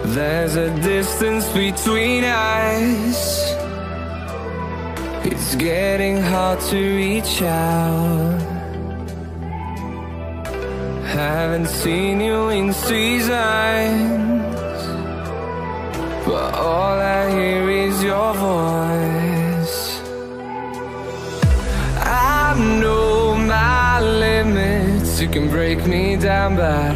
There's a distance between us. It's getting hard to reach out. Haven't seen you in seasons, but all I hear is your voice. I know my limits, you can break me down, but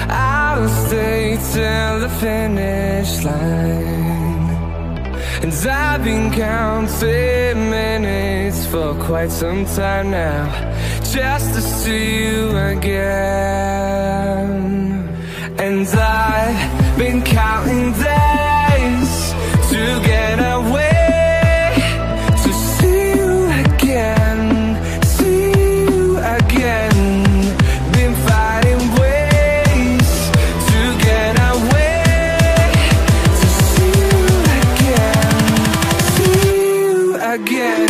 I'll stay till the finish line. And I've been counting minutes for quite some time now, just to see you again. And I've been counting days to get away, to see you again, see you again. Been fighting ways to get away, to see you again, see you again.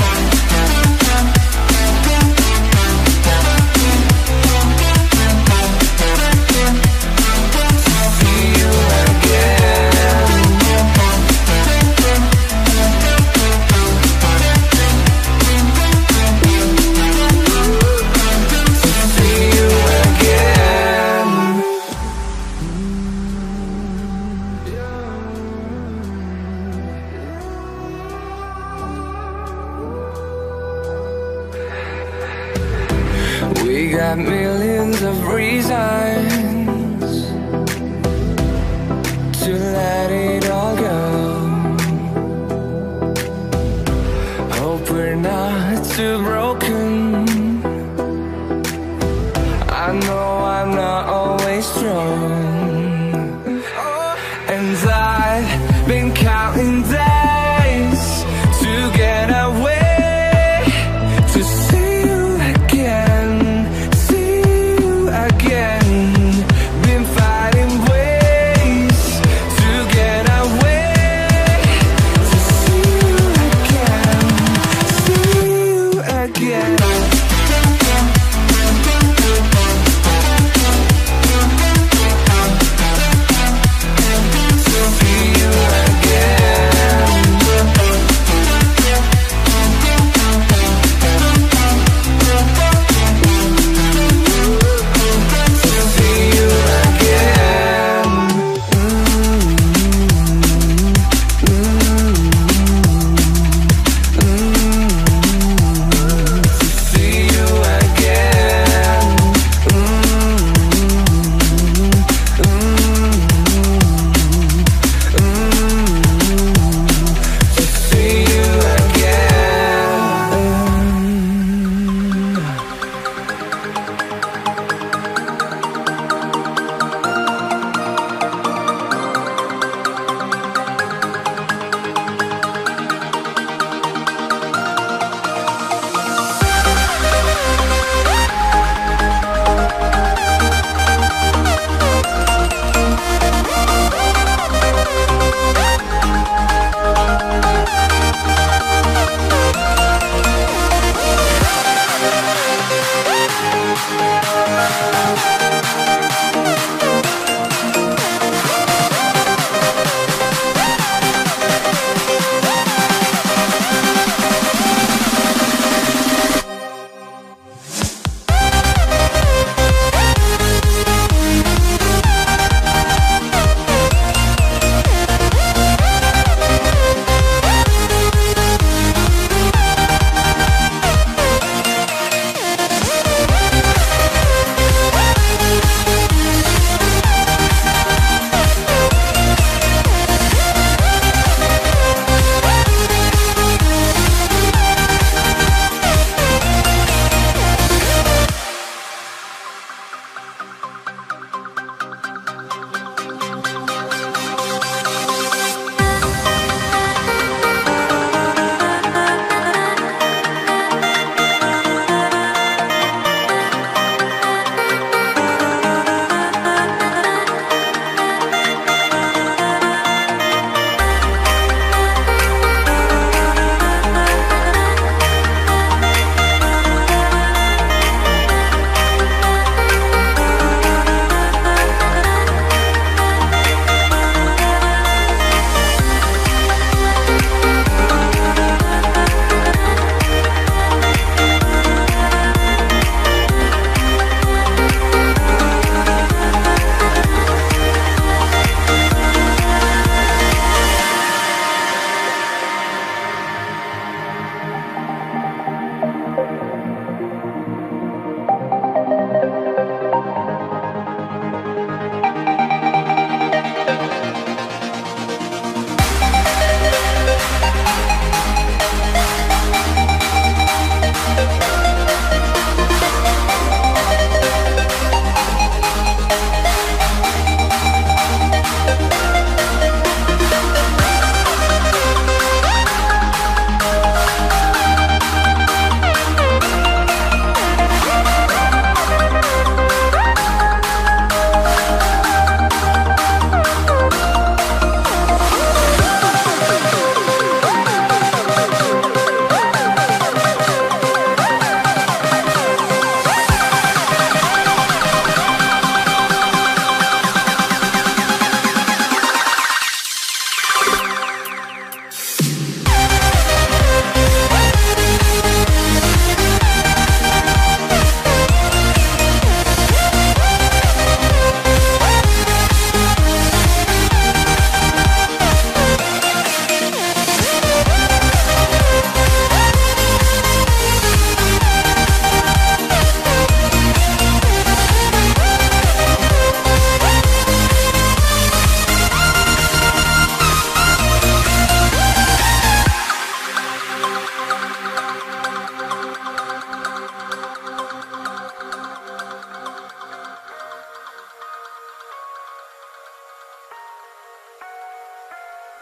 We got millions of reasons to let it all go. Hope we're not too broken. I know I'm not always strong, and I've been counting days to get away, to see you again, see you again. Been fighting ways to get away, to see you again, see you again.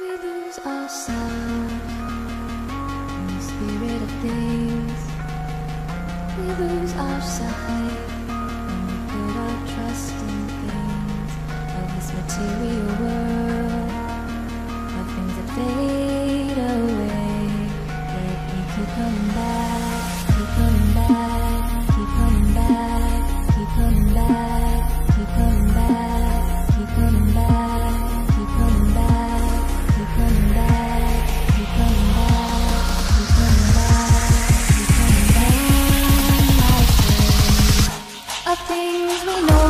We lose ourselves in the spirit of things. We lose our sight when we put our trust in things of this material world, of things that fade away. Yet we keep coming back, keep coming back, keep coming back, keep coming back, keep coming back, keep coming back, keep coming back, keep coming back, keep coming back, keep coming back, keep coming back. Of things we know